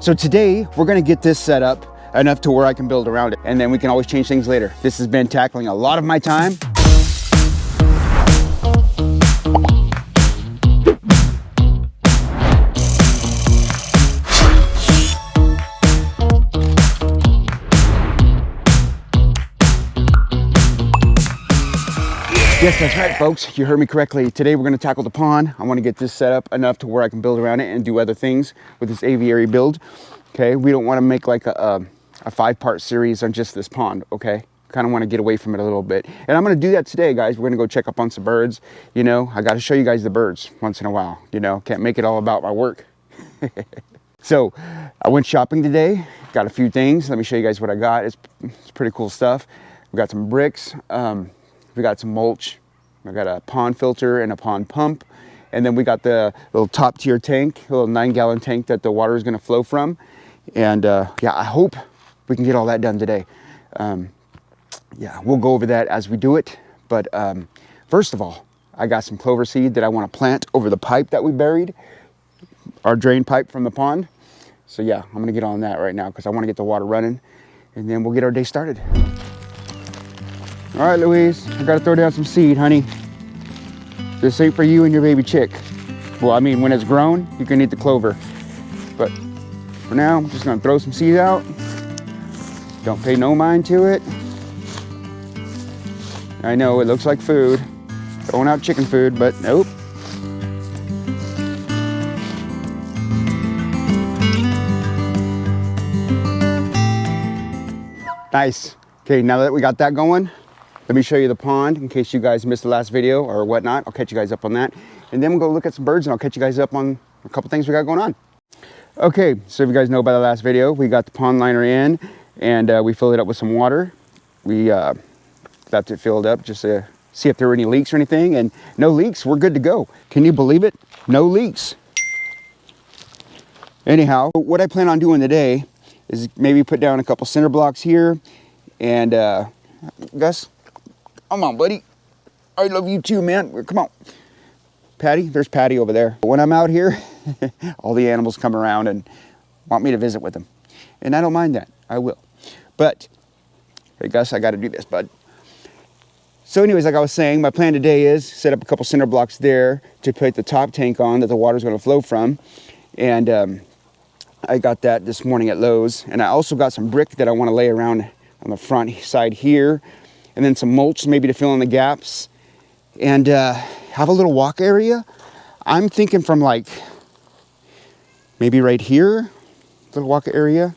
So today we're gonna get this set up enough to where I can build around it, and then we can always change things later. This has been tackling a lot of my time. Yes, that's right, folks. You heard me correctly. Today we're going to tackle the pond. I want to get this set up enough to where I can build around it and do other things with this aviary build. Okay, we don't want to make like a 5-part series on just this pond, okay? Kind of want to get away from it a little bit. And I'm going to do that today, guys. We're going to go check up on some birds. You know, I got to show you guys the birds once in a while. You know, can't make it all about my work. So I went shopping today. Got a few things. Let me show you guys what I got. It's pretty cool stuff. We got some bricks. We got some mulch. I got a pond filter and a pond pump. And then we got the little top tier tank, a little 9-gallon tank that the water is gonna flow from. And yeah, I hope we can get all that done today. Yeah, we'll go over that as we do it. But first of all, I got some clover seed that I wanna plant over the pipe that we buried, our drain pipe from the pond. So yeah, I'm gonna get on that right now because I wanna get the water running, and then we'll get our day started. All right, Louise, I gotta throw down some seed, honey. This ain't for you and your baby chick. Well, I mean, when it's grown, you can eat the clover. But for now, I'm just gonna throw some seed out. Don't pay no mind to it. I know, it looks like food. Throwing out chicken food, but nope. Nice. Okay, now that we got that going, let me show you the pond in case you guys missed the last video or whatnot. I'll catch you guys up on that. And then we'll go look at some birds and I'll catch you guys up on a couple things we got going on. Okay, so if you guys know about the last video, we got the pond liner in and we filled it up with some water. We left it filled up just to see if there were any leaks or anything, and no leaks, we're good to go. Can you believe it? No leaks. Anyhow, what I plan on doing today is maybe put down a couple cinder blocks here and Gus, come on, buddy. I love you too, man. Come on. Patty, there's Patty over there. When I'm out here, all the animals come around and want me to visit with them. And I don't mind that. I will. But, hey, Gus, I got to do this, bud. So anyways, like I was saying, my plan today is set up a couple cinder blocks there to put the top tank on that the water's going to flow from. And I got that this morning at Lowe's. And I also got some brick that I want to lay around on the front side here. And then some mulch maybe to fill in the gaps, and have a little walk area. I'm thinking from like maybe right here, little walk area.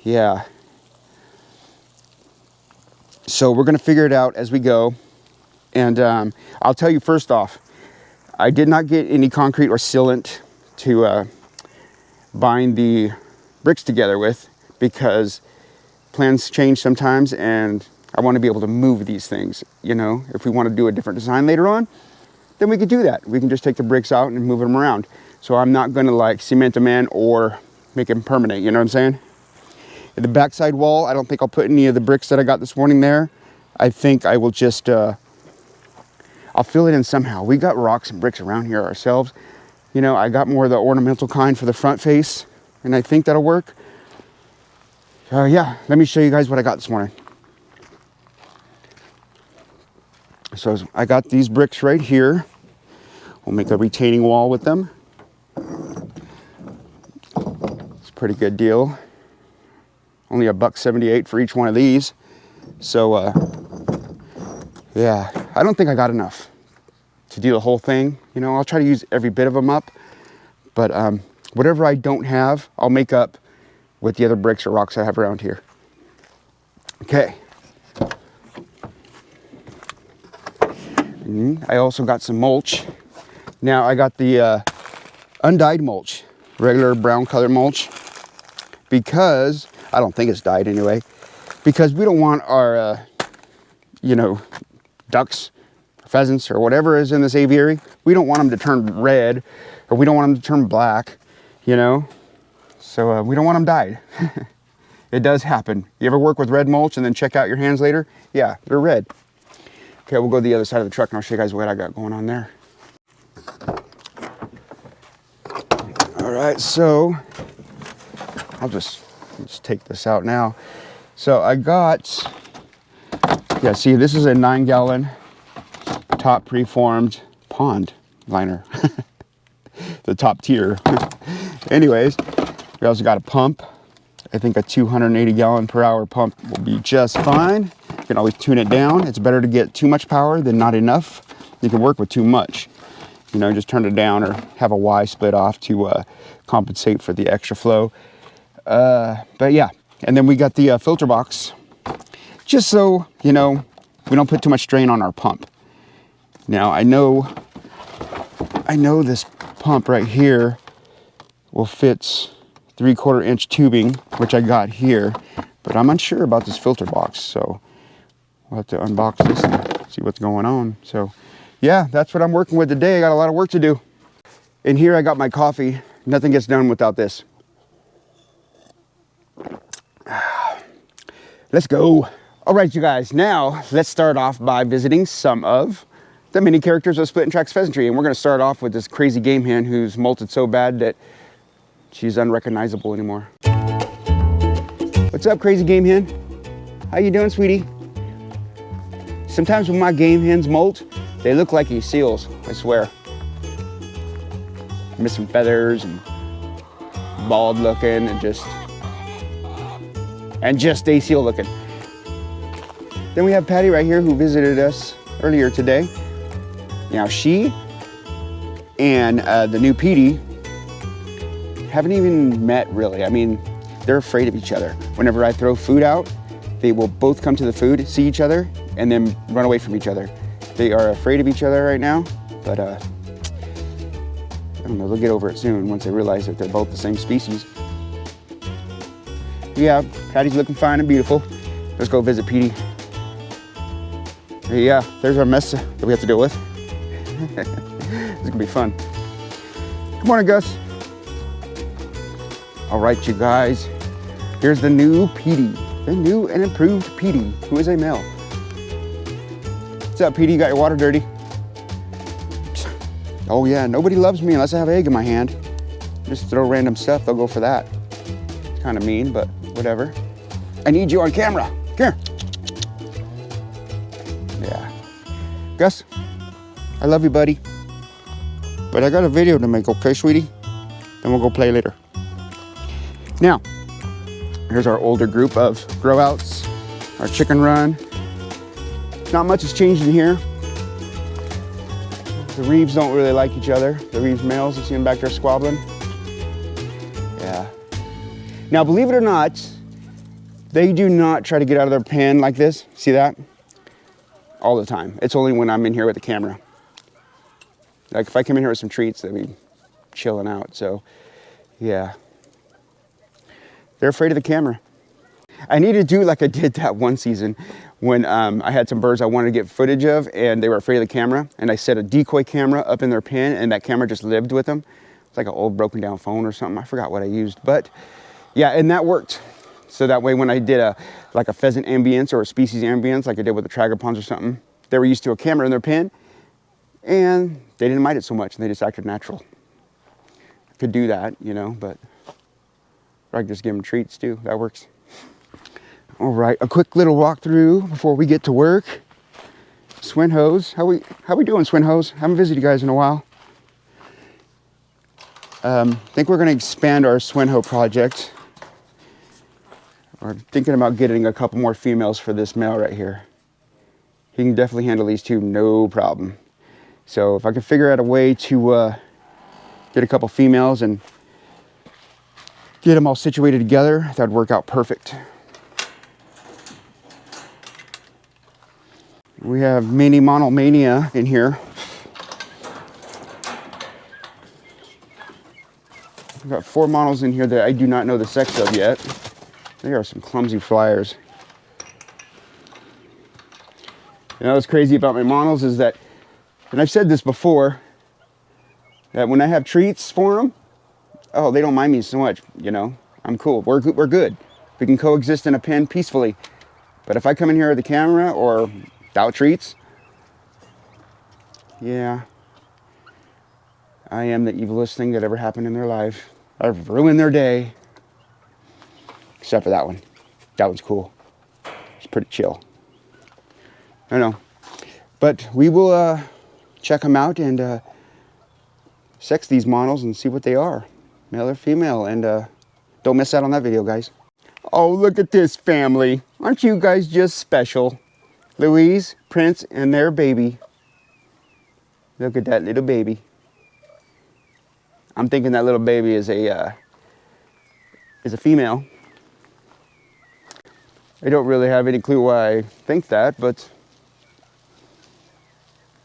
Yeah. So we're gonna figure it out as we go. And I'll tell you first off, I did not get any concrete or sealant to bind the bricks together with because plans change sometimes and I want to be able to move these things, you know. If we want to do a different design later on, then we could do that. We can just take the bricks out and move them around. So I'm not going to like cement them in or make them permanent, you know what I'm saying? At the backside wall, I don't think I'll put any of the bricks that I got this morning there. I think I will just, I'll fill it in somehow. We got rocks and bricks around here ourselves. You know, I got more of the ornamental kind for the front face, and I think that'll work. Yeah, let me show you guys what I got this morning. So I got these bricks right here. We'll make a retaining wall with them. It's a pretty good deal. Only $1.78 for each one of these. So yeah, I don't think I got enough to do the whole thing. You know, I'll try to use every bit of them up. But whatever I don't have, I'll make up with the other bricks or rocks I have around here. Okay. I also got some mulch. Now I got the undyed mulch, regular brown color mulch, because I don't think it's dyed anyway, because we don't want our, you know, ducks, pheasants, or whatever is in this aviary. We don't want them to turn red, or we don't want them to turn black, you know. So we don't want them dyed. It does happen. You ever work with red mulch and then check out your hands later? Yeah, they're red. Okay, we'll go to the other side of the truck and I'll show you guys what I got going on there. All right, so I'll just take this out now. So I got, yeah, see, this is a 9-gallon top preformed pond liner. The top tier. Anyways, we also got a pump. I think a 280 per hour pump will be just fine. You can always tune it down. It's better to get too much power than not enough. You can work with too much. You know, just turn it down or have a Y split off to compensate for the extra flow. But yeah, and then we got the filter box, just so, you know, we don't put too much strain on our pump. Now, I know this pump right here will fit 3/4 inch tubing, which I got here, but I'm unsure about this filter box, so we'll have to unbox this and see what's going on. So yeah, that's what I'm working with today. I got a lot of work to do. In here I got my coffee. Nothing gets done without this. Let's go. All right, you guys, now let's start off by visiting some of the mini characters of Split and Tracks Pheasantry, and we're gonna start off with this crazy game hen who's molted so bad that she's unrecognizable anymore. What's up, crazy game hen? How you doing, sweetie? Sometimes when my game hens molt, they look like these seals, I swear. Missing feathers and bald looking and just a seal looking. Then we have Patty right here who visited us earlier today. Now she and the new Petey haven't even met really. I mean, they're afraid of each other. Whenever I throw food out, they will both come to the food, see each other, and then run away from each other. They are afraid of each other right now, but I don't know, they'll get over it soon once they realize that they're both the same species. Yeah, Patty's looking fine and beautiful. Let's go visit Petey. Yeah, there's our mess that we have to deal with. This is gonna be fun. Good morning, Gus. All right, you guys, here's the new Petey, the new and improved Petey, who is a male. What's up, Petey? You got your water dirty? Oh yeah, nobody loves me unless I have egg in my hand. Just throw random stuff, they'll go for that. It's kind of mean, but whatever. I need you on camera. Come here. Yeah. Gus, I love you, buddy. But I got a video to make, okay, sweetie? Then we'll go play later. Now, here's our older group of grow outs, our chicken run. Not much has changed in here. The Reeves don't really like each other. The Reeves males, you see them back there squabbling. Yeah. Now, believe it or not, they do not try to get out of their pen like this. See that? All the time. It's only when I'm in here with the camera. Like if I come in here with some treats, they'll be chilling out. So, yeah. They're afraid of the camera. I need to do like I did that one season when I had some birds I wanted to get footage of and they were afraid of the camera, and I set a decoy camera up in their pen and that camera just lived with them. It's like an old broken down phone or something. I forgot what I used, but yeah, and that worked. So that way when I did like a pheasant ambience or a species ambience like I did with the trigger ponds or something, they were used to a camera in their pen and they didn't mind it so much and they just acted natural. I could do that, you know, but I could just give them treats too. That works. All right, a quick little walkthrough before we get to work. Swin hose, how we doing, Swin hose? Haven't visited you guys in a while. I think we're gonna expand our swin hoe project. We're thinking about getting a couple more females for this male right here. He can definitely handle these two, no problem. So if I can figure out a way to get a couple females and get them all situated together, that'd work out perfect. We have mini monomania in here. We've got 4 monos in here that I do not know the sex of yet. They are some clumsy flyers. You know what's crazy about my monos is that, and I've said this before, that when I have treats for them, oh, they don't mind me so much, you know. I'm cool, we're good. We can coexist in a pen peacefully. But if I come in here with a camera or without treats, yeah, I am the evilest thing that ever happened in their life. I've ruined their day. except for that one. That one's cool. It's pretty chill. I know. But we will check them out and sex these models and see what they are, male or female. And don't miss out on that video, guys. Oh, look at this family. Aren't you guys just special? Louise, Prince, and their baby. Look at that little baby. I'm thinking that little baby is a female. I don't really have any clue why I think that, but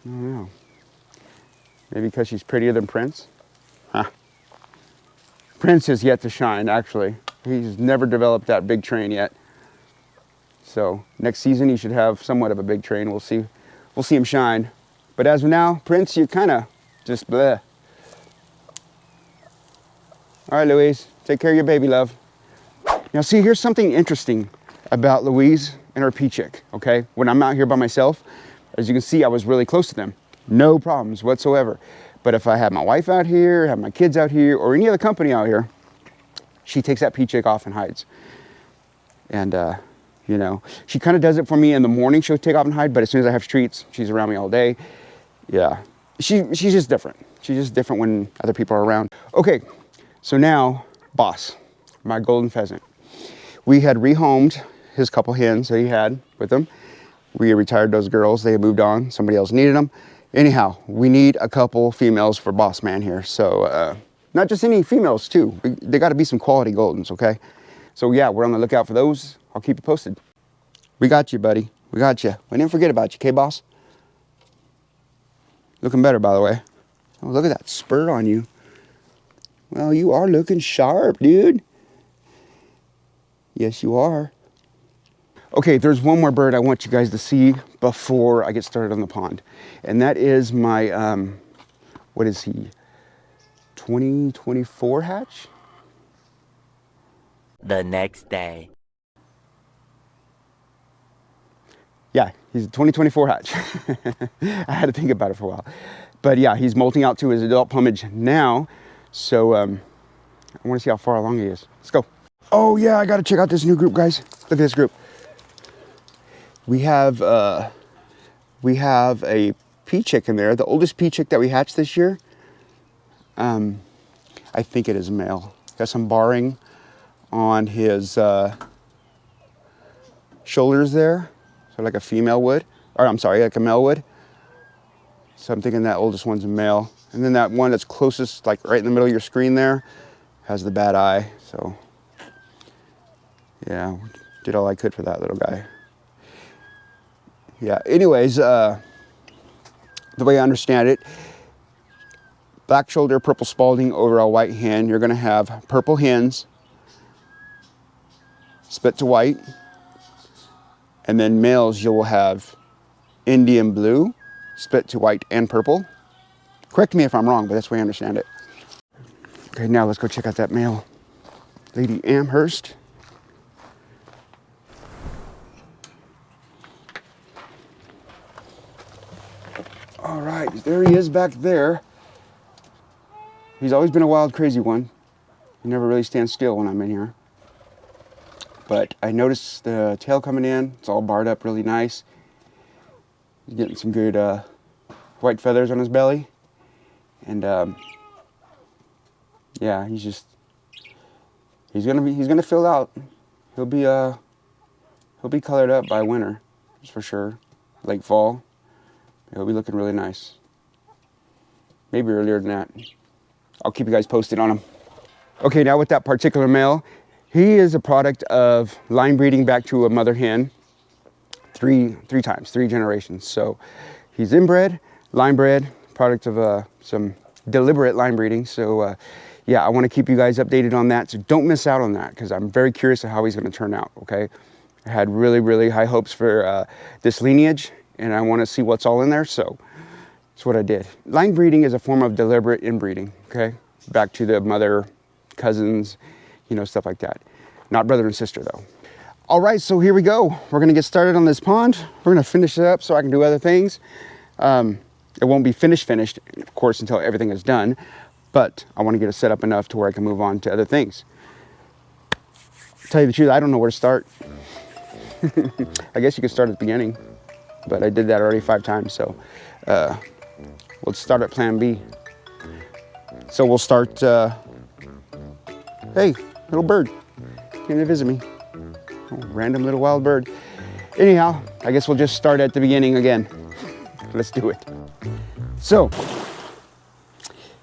I don't know. Maybe because she's prettier than Prince? Huh. Prince has yet to shine, actually. He's never developed that big train yet. So next season he should have somewhat of a big train. We'll see him shine. But as of now, Prince, you're kind of just bleh. All right, Louise, take care of your baby, love. Now see, here's something interesting about Louise and her pea-chick, okay? When I'm out here by myself, as you can see, I was really close to them. No problems whatsoever. But if I have my wife out here, have my kids out here, or any other company out here, she takes that pea-chick off and hides. And, you know, she kind of does it for me in the morning. She'll take off and hide, but as soon as I have treats, she's around me all day. Yeah, she's just different. She's just different when other people are around. Okay, so now, Boss, my golden pheasant. We had rehomed his couple hens that he had with him. We retired those girls. They had moved on. Somebody else needed them. Anyhow, we need a couple females for Boss Man here. So, not just any females too. They got to be some quality Goldens, okay? So yeah, we're on the lookout for those. I'll keep you posted. We got you, buddy. We got you. We didn't forget about you, okay, Boss? Looking better, by the way. Oh, look at that spur on you. Well, you are looking sharp, dude. Yes, you are. Okay, there's one more bird I want you guys to see before I get started on the pond. And that is my, what is he? 2024 hatch? The next day. Yeah, he's a 2024 hatch. I had to think about it for a while. But yeah, he's molting out to his adult plumage now. So I want to see how far along he is. Let's go. Oh yeah, I got to check out this new group, guys. Look at this group. We have a pea-chick in there, the oldest pea-chick that we hatched this year. I think it is a male. Got some barring on his shoulders there, so like a female would, or I'm sorry, like a male would. So I'm thinking that oldest one's a male. And then that one that's closest, like right in the middle of your screen there, has the bad eye. So yeah, did all I could for that little guy. Yeah, anyways, the way I understand it, black shoulder, purple spalding over a white hen. You're gonna have purple hens, split to white, and then males you will have Indian blue, split to white and purple. Correct me if I'm wrong, but that's the way I understand it. Okay, now let's go check out that male. Lady Amherst. All right, there he is back there. He's always been a wild, crazy one. He never really stands still when I'm in here. But I noticed the tail coming in. It's all barred up really nice. He's getting some good white feathers on his belly. And yeah, he's gonna fill out. He'll be colored up by winter, that's for sure. Late fall. He'll be looking really nice. Maybe earlier than that. I'll keep you guys posted on him. Okay, now with that particular male, he is a product of line breeding back to a mother hen three generations. So he's inbred, line bred, product of some deliberate line breeding. So yeah, I want to keep you guys updated on that. So don't miss out on that, because I'm very curious of how he's going to turn out, okay? I had really, really high hopes for this lineage, and I want to see what's all in there, so that's what I did. Line breeding is a form of deliberate inbreeding, okay? Back to the mother, cousins, you know, stuff like that. Not brother and sister, though. All right, so here we go. We're gonna get started on this pond. We're gonna finish it up so I can do other things. It won't be finished, of course, until everything is done, but I wanna get it set up enough to where I can move on to other things. tell you the truth, I don't know where to start. I guess you could start at the beginning, but I did that already 5 times, so we'll start at plan B. So we'll start, hey, little bird, came to visit me. Oh, random little wild bird. Anyhow, I guess we'll just start at the beginning again. Let's do it. So,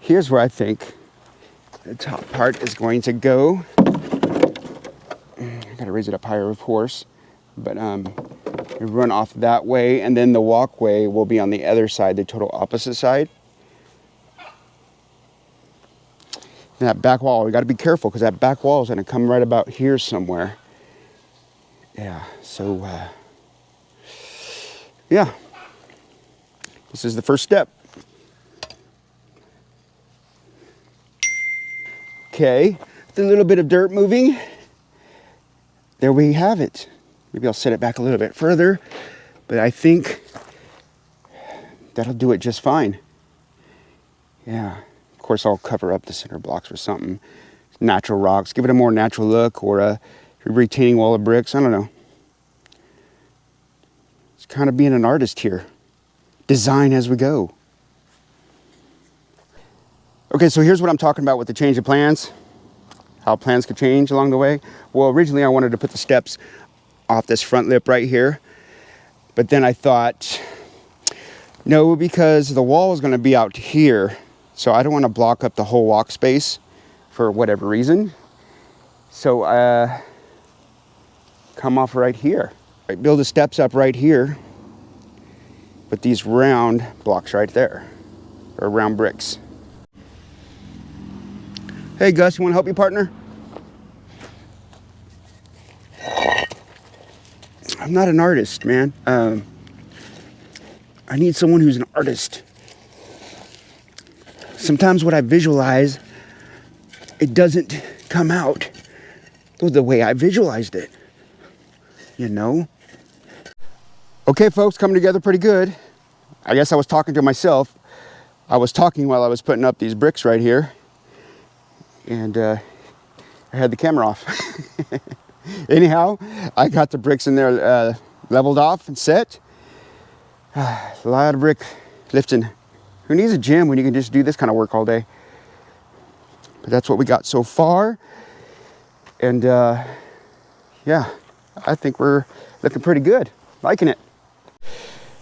here's where I think the top part is going to go. I gotta raise it up higher, of course, but we run off that way, and then the walkway will be on the other side, the total opposite side. And that back wall, we gotta be careful because that back wall is gonna come right about here somewhere. Yeah, so yeah, this is the first step. Okay, with a little bit of dirt moving, there we have it. Maybe I'll set it back a little bit further, but I think that'll do it just fine. Yeah, of course I'll cover up the center blocks with something, natural rocks, give it a more natural look, or a retaining wall of bricks, I don't know. It's kind of being an artist here. Design as we go. Okay, so here's what I'm talking about with the change of plans. How plans could change along the way. Well, originally I wanted to put the steps off this front lip right here. But then I thought, no, because the wall is going to be out here. So I don't want to block up the whole walk space for whatever reason. So come off right here. Right, build the steps up right here. Put these round blocks right there, or round bricks. Hey Gus, you want to help me, partner? I'm not an artist, man. I need someone who's an artist. Sometimes what I visualize, it doesn't come out the way I visualized it, you know? Okay, folks, coming together pretty good. I guess I was talking to myself. I was talking while I was putting up these bricks right here. And I had the camera off. Anyhow, I got the bricks in there leveled off and set. A lot of brick lifting. Who needs a gym when you can just do this kind of work all day? But that's what we got so far. And yeah, I think we're looking pretty good. Liking it.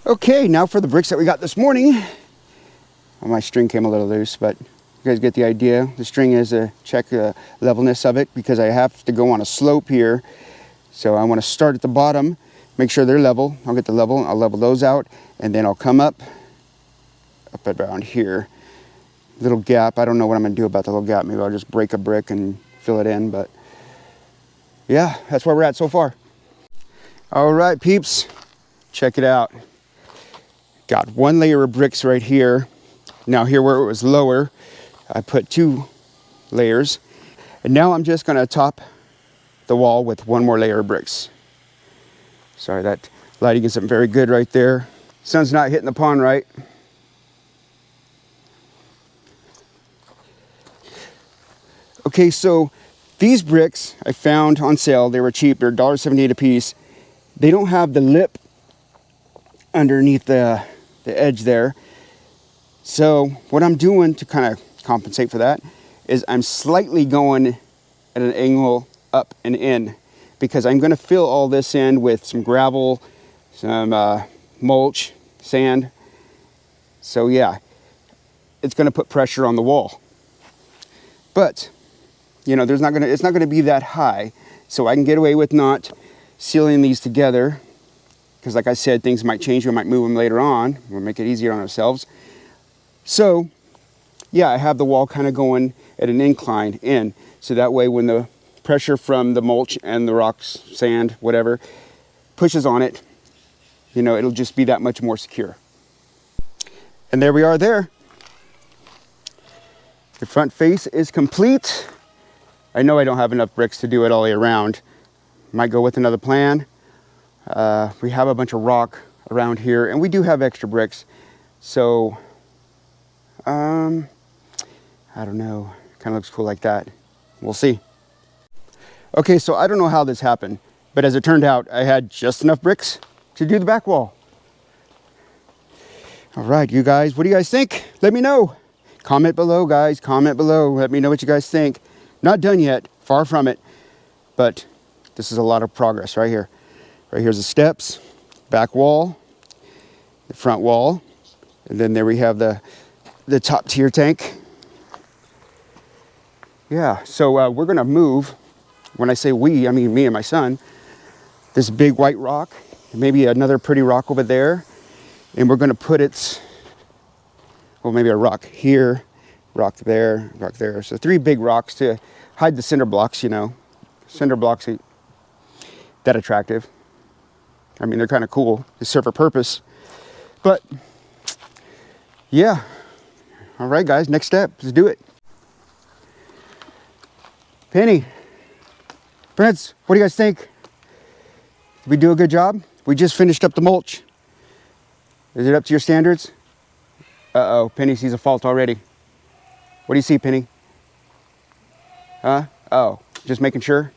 Okay, now for the bricks that we got this morning. Well, my string came a little loose, but you guys get the idea. The string is to check the levelness of it because I have to go on a slope here. So I want to start at the bottom, make sure they're level. I'll get the level, I'll level those out, and then I'll come up around here. Little gap, I don't know what I'm going to do about the little gap. Maybe I'll just break a brick and fill it in, but yeah, that's where we're at so far. All right, peeps, check it out. Got one layer of bricks right here. Now here where it was lower, I put 2 layers. And now I'm just gonna top the wall with 1 more layer of bricks. Sorry, that lighting isn't very good right there. Sun's not hitting the pond right. Okay, so these bricks I found on sale. They were cheap, they're $1.78 a piece. They don't have the lip underneath the edge there. So what I'm doing to kind of compensate for that is I'm slightly going at an angle up and in because I'm going to fill all this in with some gravel, some mulch, sand. So yeah, it's going to put pressure on the wall. But you know, it's not going to be that high, so I can get away with not sealing these together. Because like I said, things might change, we might move them later on. We'll make it easier on ourselves. So, yeah, I have the wall kind of going at an incline in. So that way when the pressure from the mulch and the rocks, sand, whatever, pushes on it, you know, it'll just be that much more secure. And there we are there. The front face is complete. I know I don't have enough bricks to do it all the way around. Might go with another plan. We have a bunch of rock around here, and we do have extra bricks. So, I don't know. Kind of looks cool like that. We'll see. Okay, so I don't know how this happened, but as it turned out, I had just enough bricks to do the back wall. All right, you guys, what do you guys think? Let me know. Comment below, guys, comment below. Let me know what you guys think. Not done yet, far from it, but this is a lot of progress right here. Right here's the steps, back wall, the front wall, and then there we have the top tier tank. Yeah, so we're gonna move. When I say we, I mean me and my son. This big white rock, maybe another pretty rock over there, and we're gonna put its, well, maybe a rock here, rock there, rock there. So 3 big rocks to hide the cinder blocks, you know. Cinder blocks ain't that attractive. I mean, they're kind of cool. They serve a purpose. But, yeah. All right, guys, next step. Let's do it. Penny, Prince, what do you guys think? Did we do a good job? We just finished up the mulch. Is it up to your standards? Uh-oh, Penny sees a fault already. What do you see, Penny? Huh? Oh, just making sure?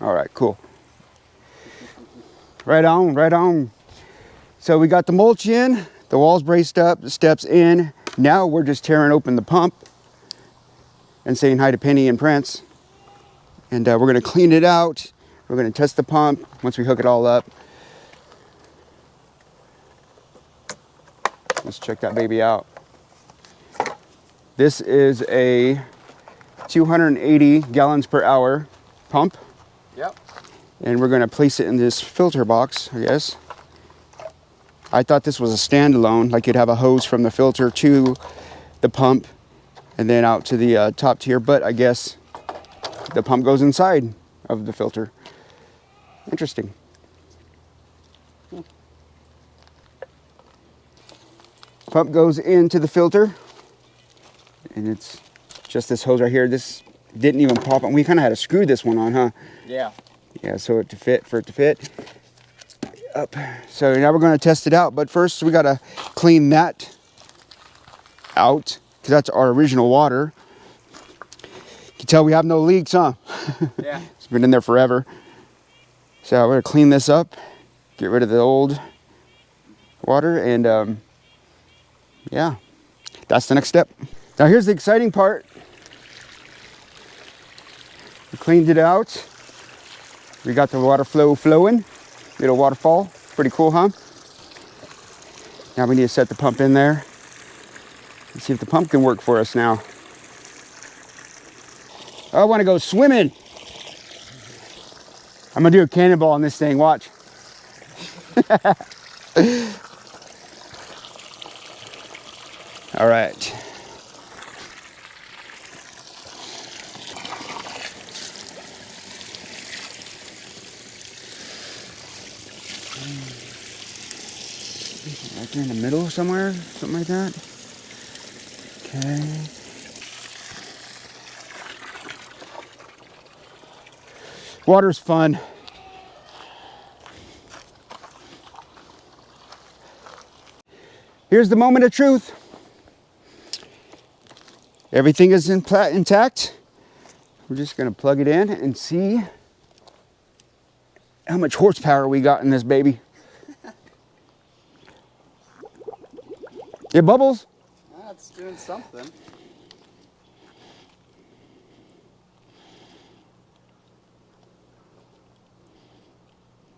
All right, cool. Right on, right on. So we got the mulch in, the walls braced up, the steps in. Now we're just tearing open the pump and saying hi to Penny and Prince. And we're gonna clean it out. We're gonna test the pump once we hook it all up. Let's check that baby out. This is a 280 gallons per hour pump. Yep. And we're gonna place it in this filter box, I guess. I thought this was a standalone, like you'd have a hose from the filter to the pump and then out to the top tier, but I guess the pump goes inside of the filter. Interesting. Pump goes into the filter, and it's just this hose right here. This didn't even pop on. We kind of had to screw this one on, huh? Yeah. Yeah, so for it to fit. Up. So now we're going to test it out, but first we got to clean that out because that's our original water. You can tell we have no leaks, huh? Yeah. It's been in there forever. So we're going to clean this up, get rid of the old water, and yeah, that's the next step. Now here's the exciting part. We cleaned it out. We got the water flow flowing. Little waterfall. Pretty cool, huh? Now we need to set the pump in there. Let's see if the pump can work for us now. I want to go swimming. I'm gonna do a cannonball on this thing, watch. All right. Right there in the middle somewhere, something like that. Okay. Water's fun. Here's the moment of truth. Everything is intact. We're just gonna plug it in and see how much horsepower we got in this baby. It bubbles. That's doing something.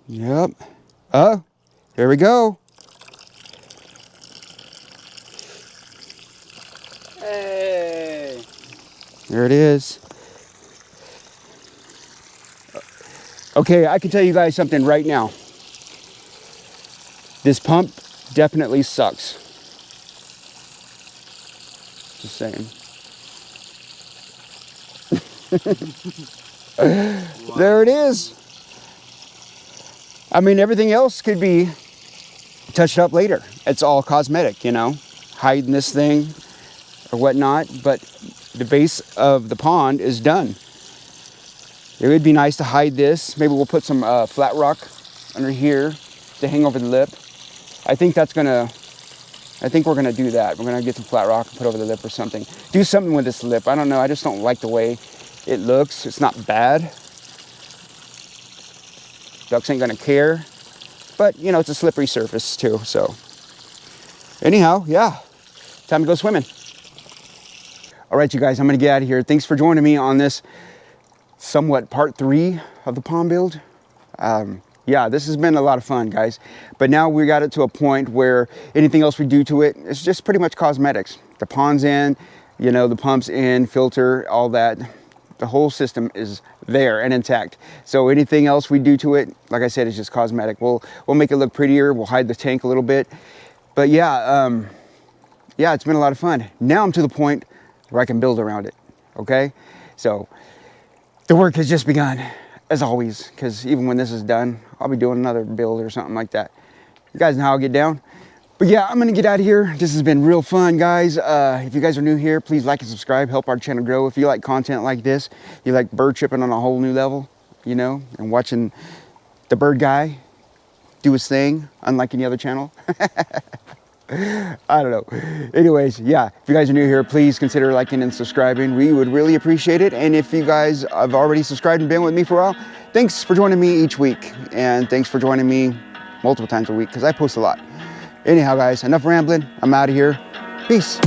Yep. Oh, here we go. Hey. There it is. Okay, I can tell you guys something right now. This pump definitely sucks. Just saying. Wow. There it is. I mean, everything else could be touched up later. It's all cosmetic, you know, hiding this thing or whatnot, but the base of the pond is done. It would be nice to hide this. Maybe we'll put some flat rock under here to hang over the lip. I think we're gonna do that. We're gonna get some flat rock and put over the lip or something. Do something with this lip. I don't know, I just don't like the way it looks. It's not bad, Ducks ain't gonna care. But, you know, it's a slippery surface too, so. Anyhow, yeah, time to go swimming. All right, you guys, I'm gonna get out of here. Thanks for joining me on this somewhat part 3 of the pond build. Yeah, this has been a lot of fun, guys. But now we got it to a point where anything else we do to it, it's just pretty much cosmetics. The pond's in, you know, the pump's in, filter, all that. The whole system is there and intact. So anything else we do to it, like I said, is just cosmetic. We'll make it look prettier. We'll hide the tank a little bit. But yeah, yeah, it's been a lot of fun. Now I'm to the point where I can build around it, okay? So the work has just begun, as always, because even when this is done, I'll be doing another build or something like that. You guys know how I get down. But yeah, I'm gonna get out of here. This has been real fun, guys. If you guys are new here, please like and subscribe, help our channel grow. If you like content like this, you like bird tripping on a whole new level, you know, and watching the bird guy do his thing, unlike any other channel. I don't know. Anyways, yeah, if you guys are new here, please consider liking and subscribing. We would really appreciate it. And if you guys have already subscribed and been with me for a while, thanks for joining me each week. And thanks for joining me multiple times a week, because I post a lot. Anyhow, guys, enough rambling. I'm out of here. Peace.